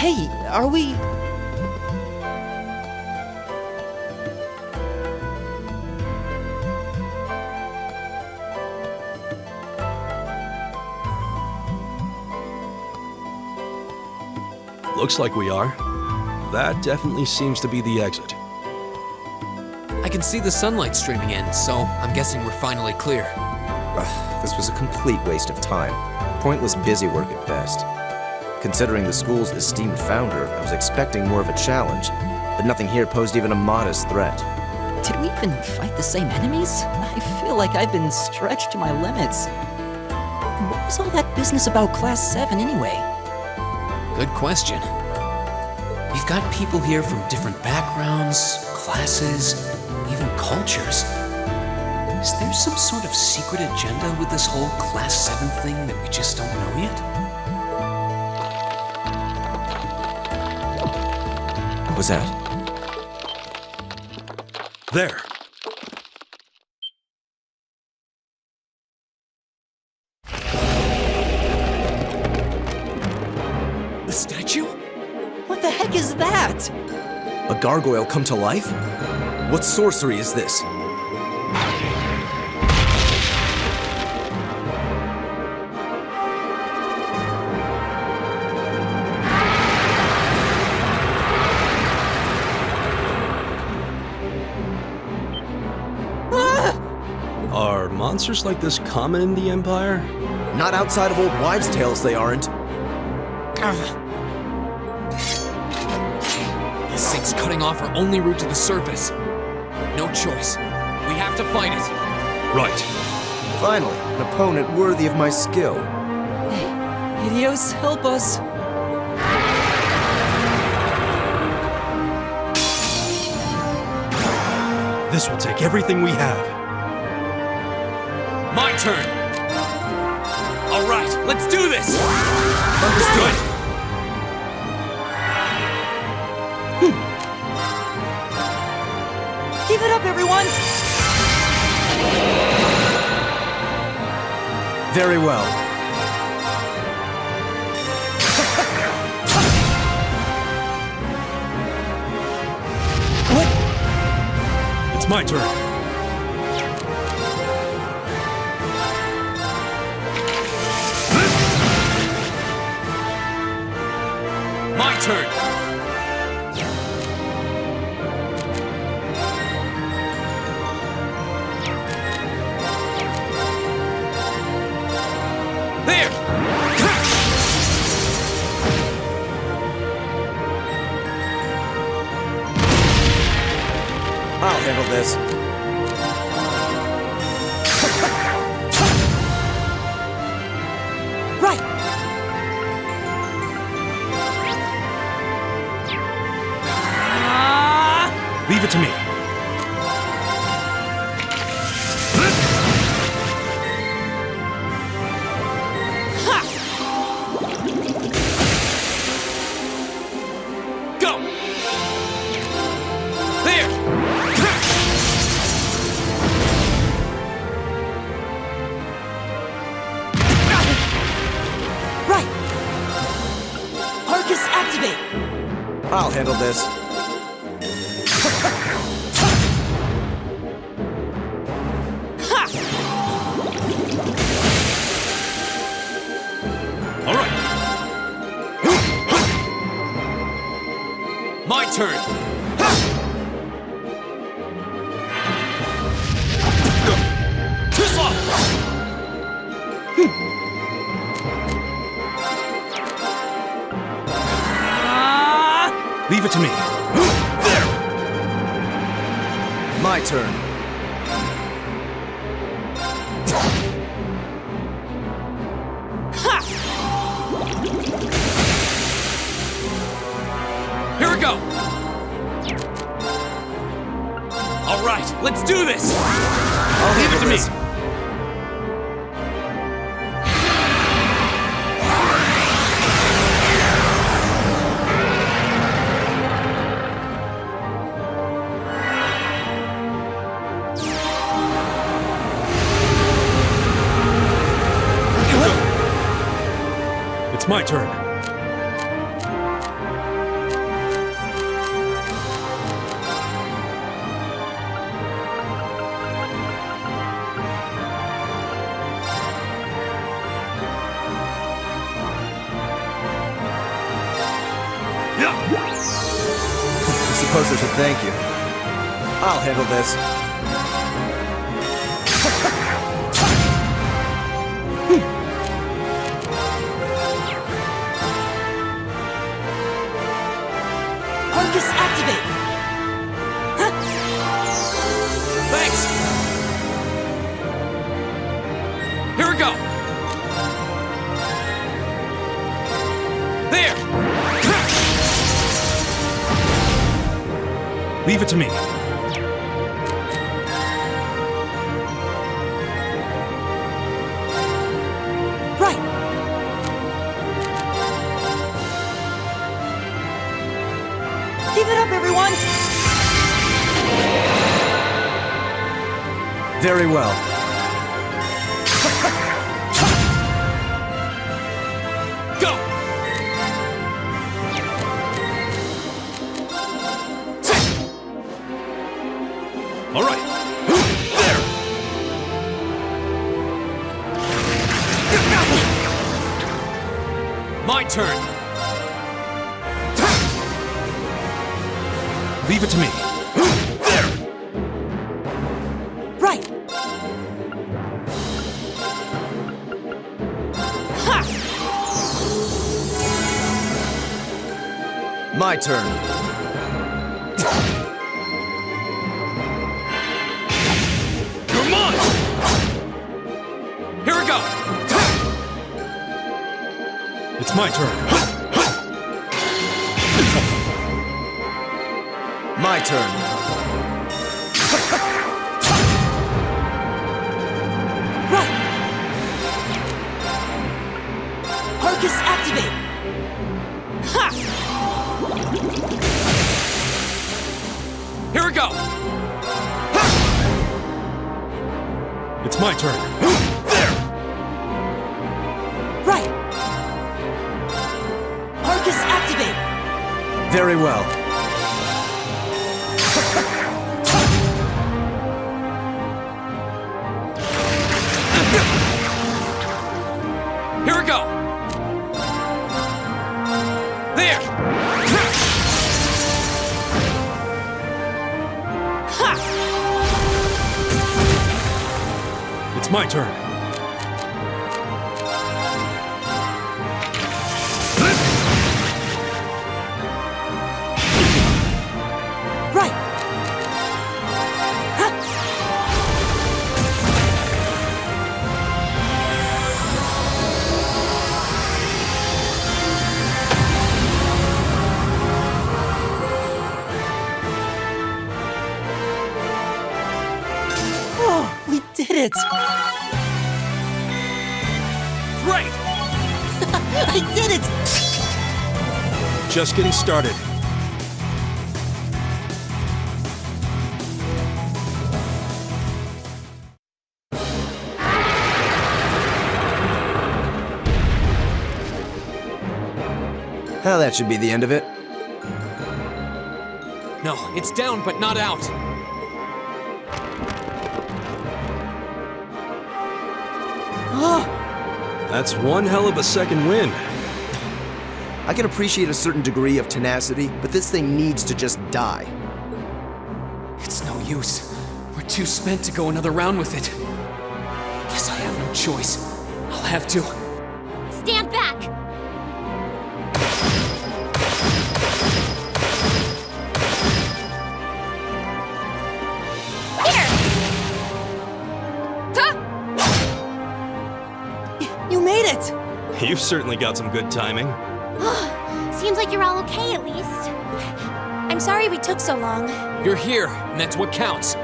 Hey, are we... Looks like we are. That definitely seems to be the exit. I can see the sunlight streaming in, so I'm guessing we're finally clear. This was a complete waste of time. Pointless busy work at best. Considering the school's esteemed founder, I was expecting more of a challenge, but nothing here posed even a modest threat. Did we even fight the same enemies? I feel like I've been stretched to my limits. What was all that business about Class 7 anyway? Good question. We've got people here from different backgrounds, classes, even cultures. Is there some sort of secret agenda with this whole Class 7 thing that we just don't know yet? What was that? There. The statue? What the heck is that? A gargoyle come to life? What sorcery is this? Are monsters like this common in the Empire? Not outside of old wives' tales, they aren't. This thing's cutting off our only route to the surface. No choice. We have to fight it. Right. Finally, an opponent worthy of my skill. Idios, help us. This will take everything we have. My turn! Alright, let's do this! Understood. Give it up, everyone! Very well. What? It's my turn. My turn! There! I'll handle this. Right! Leave it to me. Go! There! Right! Arcus, activate! I'll handle this. All right. My turn! Tisla! Leave it to me. There! My turn. Here we go! Alright, let's do this! I'll Leave it to me! this. It's my turn. I suppose I should thank you. I'll handle this. Focus activate! Thanks! Here we go! There! Leave it to me. Right! Keep it up, everyone! Very well. Go! All right. There! My turn! Leave it to me. There! Right! Ha! My turn. You're mine! Here we go! It's my turn. My turn. Right! Focus activate! Ha! Here we go! It's my turn. There! Right! Focus activate! Very well. Here we go! There! Ha! It's my turn. Right! Ha! Oh, we did it! Great! I did it! Just getting started. Well, that should be the end of it. No, it's down but not out. Oh, That's one hell of a second win. I can appreciate a certain degree of tenacity, but this thing needs to just die. It's no use. We're too spent to go another round with it. Guess I have no choice. I'll have to. Stand back! Here! you made it! You've certainly got some good timing. Seems like you're all okay at least. I'm sorry we took so long. You're here, and that's what counts.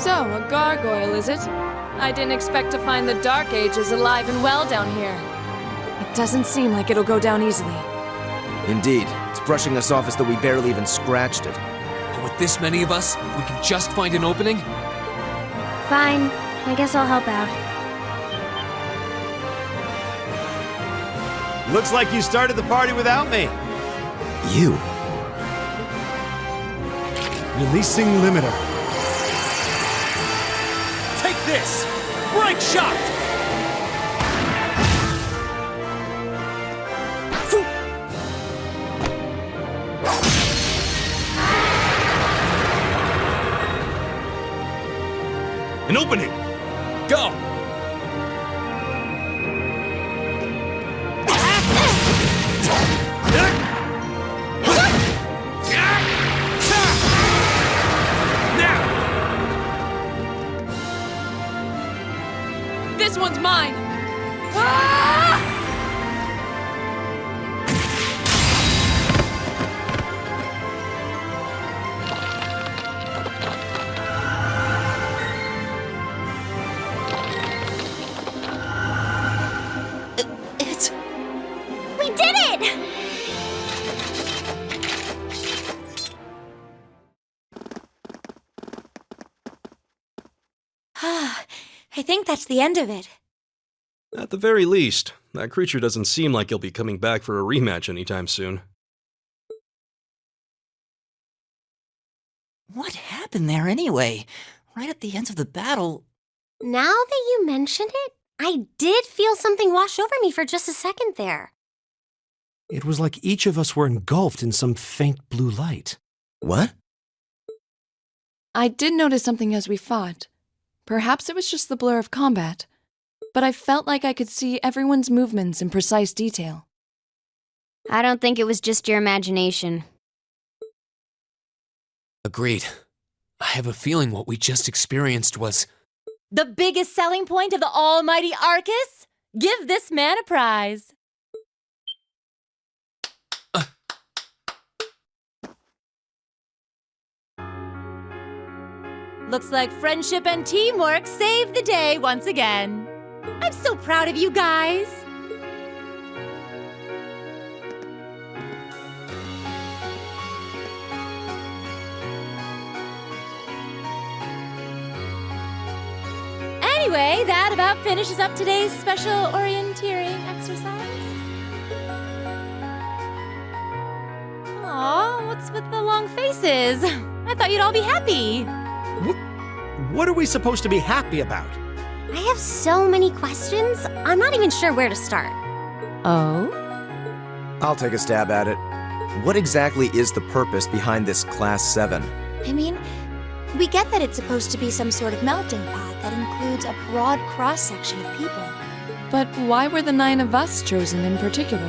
So, a gargoyle, is it? I didn't expect to find the Dark Ages alive and well down here. It doesn't seem like it'll go down easily. Indeed, it's brushing us off as though we barely even scratched it. And with this many of us, if we can just find an opening, Fine. I guess I'll help out. Looks like you started the party without me. You? Releasing limiter. Take this! Break shot! opening! Go! This one's mine! Ah! It's... We did it! I think that's the end of it. At the very least, that creature doesn't seem like he'll be coming back for a rematch anytime soon. What happened there anyway? Right at the end of the battle... Now that you mention it, I did feel something wash over me for just a second there. It was like each of us were engulfed in some faint blue light. What? I did notice something as we fought. Perhaps it was just the blur of combat, but I felt like I could see everyone's movements in precise detail. I don't think it was just your imagination. Agreed. I have a feeling what we just experienced was... The biggest selling point of the almighty Arcus? Give this man a prize. Looks like friendship and teamwork saved the day once again. I'm so proud of you guys. Anyway, that about finishes up today's special orienteering exercise. Aw, what's with the long faces? I thought you'd all be happy. What are we supposed to be happy about? I have so many questions, I'm not even sure where to start. Oh? I'll take a stab at it. What exactly is the purpose behind this Class 7? I mean, we get that it's supposed to be some sort of melting pot that includes a broad cross-section of people. But why were the 9 of us chosen in particular?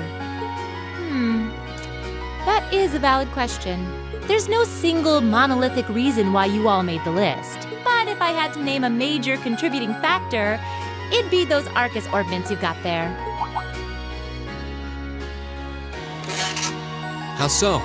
That is a valid question. There's no single monolithic reason why you all made the list. But if I had to name a major contributing factor, it'd be those Arcus ordnance you've got there. How so?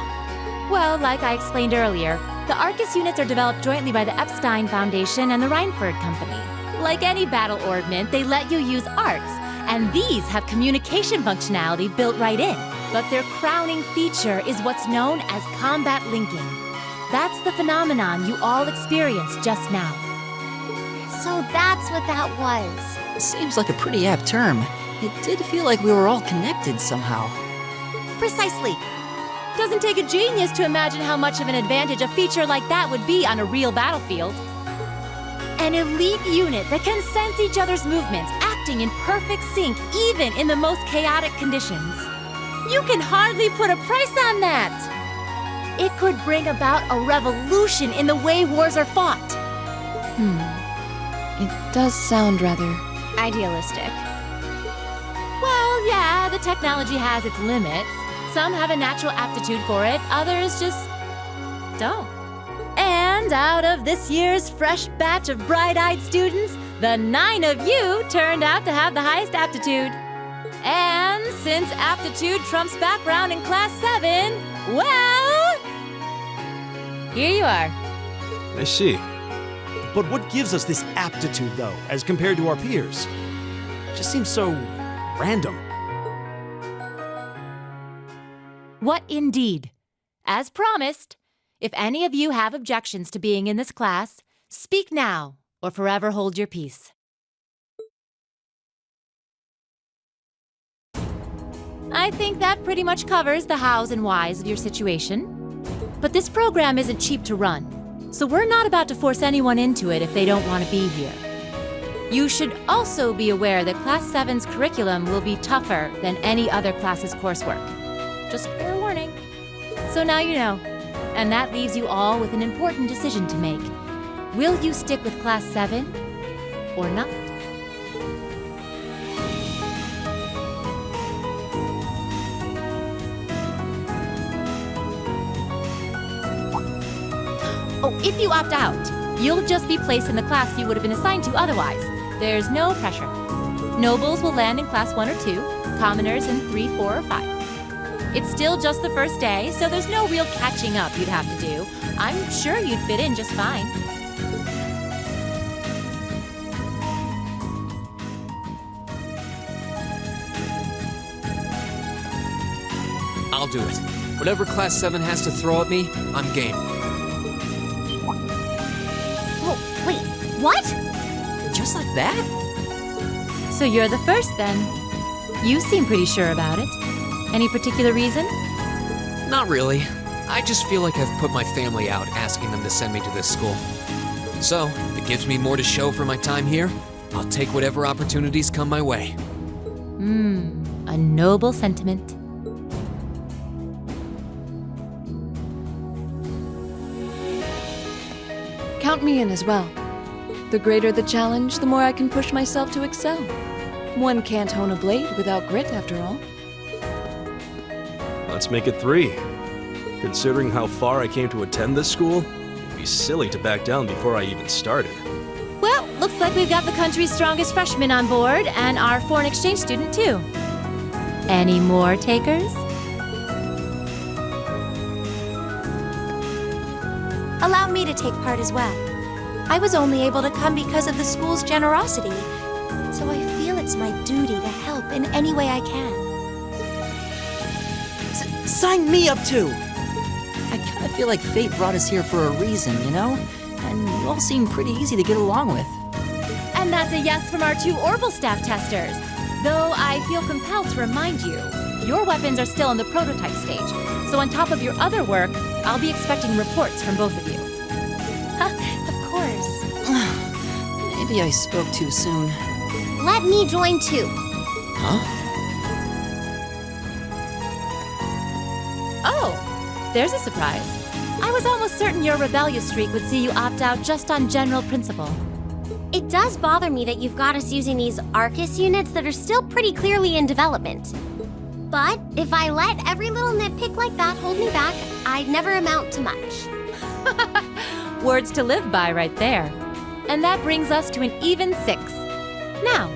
Well, like I explained earlier, the Arcus units are developed jointly by the Epstein Foundation and the Reinford Company. Like any battle ordnance, they let you use arcs, and these have communication functionality built right in. But their crowning feature is what's known as combat linking. That's the phenomenon you all experienced just now. So that's what that was. Seems like a pretty apt term. It did feel like we were all connected somehow. Precisely. Doesn't take a genius to imagine how much of an advantage a feature like that would be on a real battlefield. An elite unit that can sense each other's movements, acting in perfect sync even in the most chaotic conditions. You can hardly put a price on that. It could bring about a revolution in the way wars are fought. It does sound rather... Idealistic. Well, yeah, the technology has its limits. Some have a natural aptitude for it, others just don't. And out of this year's fresh batch of bright-eyed students, the 9 of you turned out to have the highest aptitude. And since aptitude trumps background in Class 7, well... here you are. I see. But what gives us this aptitude, though, as compared to our peers? It just seems so random. What indeed? As promised, if any of you have objections to being in this class, speak now or forever hold your peace. I think that pretty much covers the hows and whys of your situation. But this program isn't cheap to run, so we're not about to force anyone into it if they don't want to be here. You should also be aware that Class 7's curriculum will be tougher than any other class's coursework. Just fair warning. So now you know. And that leaves you all with an important decision to make. Will you stick with Class 7? or not. Oh, if you opt out, you'll just be placed in the class you would have been assigned to otherwise. There's no pressure. Nobles will land in class 1 or 2, commoners in 3, 4, or 5. It's still just the first day, so there's no real catching up you'd have to do. I'm sure you'd fit in just fine. I'll do it. Whatever Class 7 has to throw at me, I'm game. Oh, wait, what? Just like that? So you're the first then. You seem pretty sure about it. Any particular reason? Not really. I just feel like I've put my family out asking them to send me to this school. So, if it gives me more to show for my time here, I'll take whatever opportunities come my way. A noble sentiment. Count me in as well. The greater the challenge, the more I can push myself to excel. One can't hone a blade without grit, after all. Let's make it 3. Considering how far I came to attend this school, it'd be silly to back down before I even started. Well, looks like we've got the country's strongest freshman on board, and our foreign exchange student, too. Any more takers? Allow me to take part as well. I was only able to come because of the school's generosity, so I feel it's my duty to help in any way I can. Sign me up too! I kind of feel like fate brought us here for a reason, you know? And you all seem pretty easy to get along with. And that's a yes from our 2 Orbital staff testers. Though I feel compelled to remind you, your weapons are still in the prototype stage. So on top of your other work, I'll be expecting reports from both of you. Of course. Maybe I spoke too soon. Let me join too. Huh? Oh, there's a surprise. I was almost certain your rebellious streak would see you opt out just on general principle. It does bother me that you've got us using these Arcus units that are still pretty clearly in development. But if I let every little nitpick like that hold me back, I'd never amount to much. Words to live by right there. And that brings us to an even 6. Now,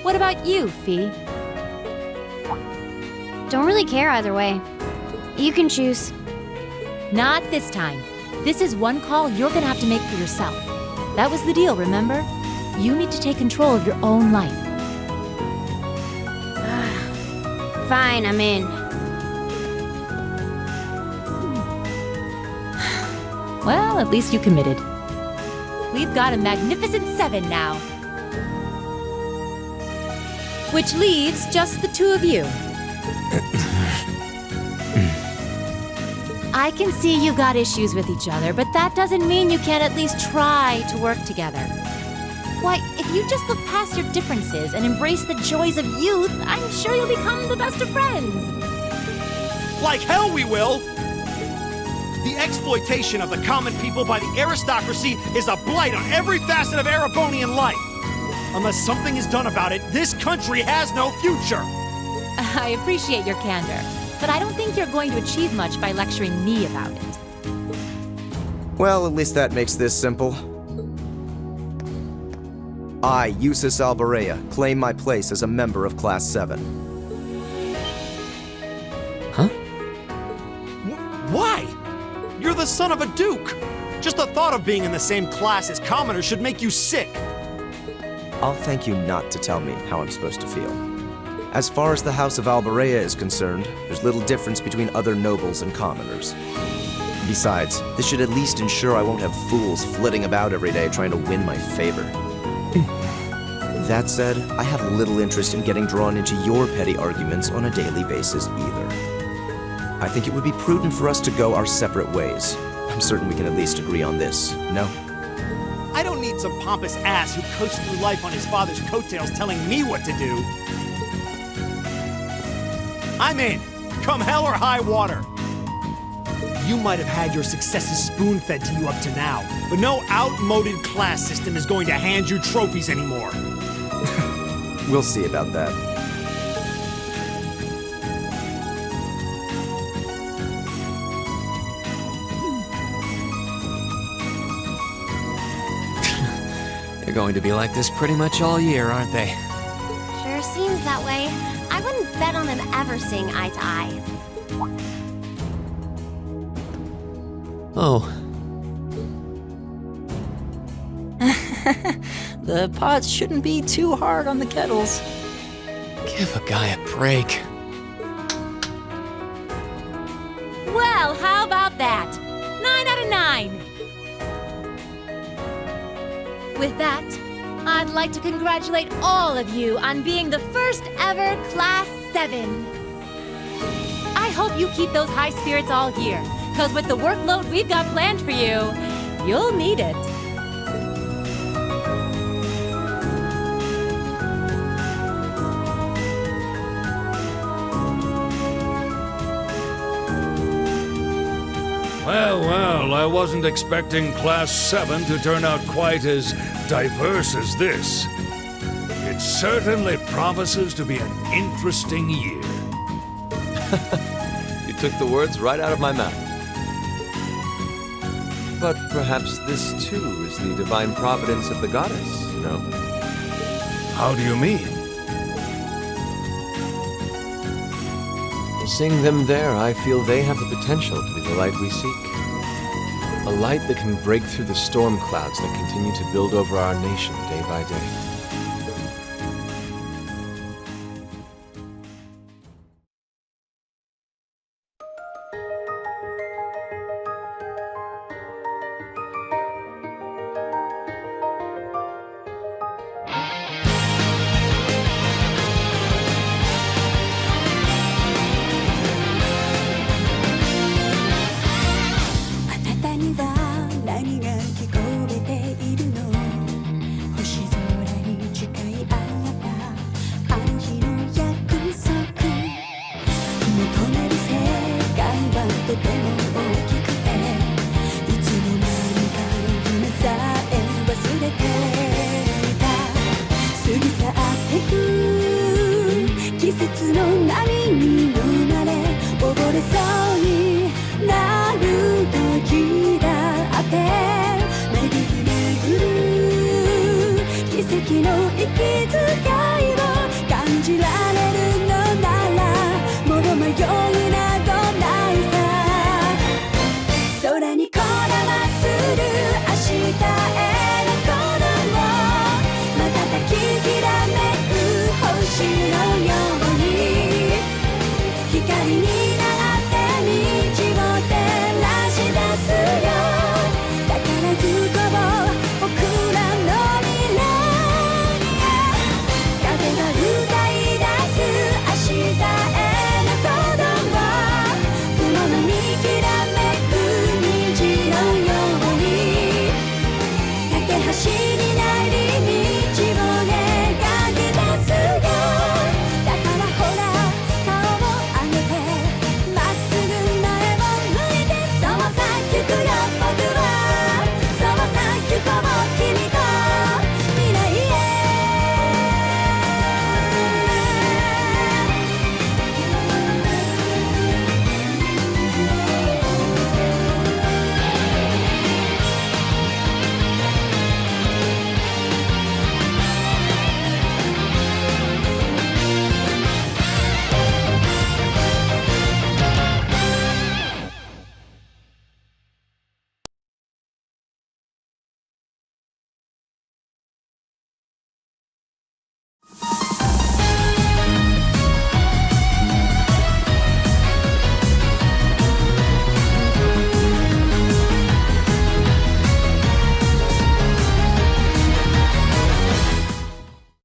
what about you, Fee? Don't really care either way. You can choose. Not this time. This is one call you're gonna have to make for yourself. That was the deal, remember? You need to take control of your own life. Fine, I'm in. Well, at least you committed. We've got a magnificent 7 now. Which leaves just the 2 of you. I can see you've got issues with each other, but that doesn't mean you can't at least try to work together. Why, if you just look past your differences and embrace the joys of youth, I'm sure you'll become the best of friends. Like hell we will! The exploitation of the common people by the aristocracy is a blight on every facet of Erebonian life. Unless something is done about it, this country has no future. I appreciate your candor, but I don't think you're going to achieve much by lecturing me about it. Well, at least that makes this simple. I, Usus Alberea, claim my place as a member of Class 7. Huh? Why? You're the son of a duke. Just the thought of being in the same class as commoners should make you sick. I'll thank you not to tell me how I'm supposed to feel. As far as the House of Alberea is concerned, there's little difference between other nobles and commoners. Besides, this should at least ensure I won't have fools flitting about every day trying to win my favor. That said, I have little interest in getting drawn into your petty arguments on a daily basis either. I think it would be prudent for us to go our separate ways. I'm certain we can at least agree on this, no? I don't need some pompous ass who coasts through life on his father's coattails telling me what to do. I'm in. Come hell or high water. You might have had your successes spoon-fed to you up to now, but no outmoded class system is going to hand you trophies anymore. We'll see about that. They're going to be like this pretty much all year, aren't they? Sure seems that way. I wouldn't bet on them ever seeing eye to eye. Oh. The pots shouldn't be too hard on the kettles. Give a guy a break. Well, how about that? 9 out of 9. With that, I'd like to congratulate all of you on being the first ever Class 7. I hope you keep those high spirits all year, because with the workload we've got planned for you, you'll need it. Well, I wasn't expecting Class 7 to turn out quite as diverse as this. It certainly promises to be an interesting year. You took the words right out of my mouth. But perhaps this too is the divine providence of the goddess, no? How do you mean? Seeing them there, I feel they have the potential to be the light we seek. A light that can break through the storm clouds that continue to build over our nation day by day. Te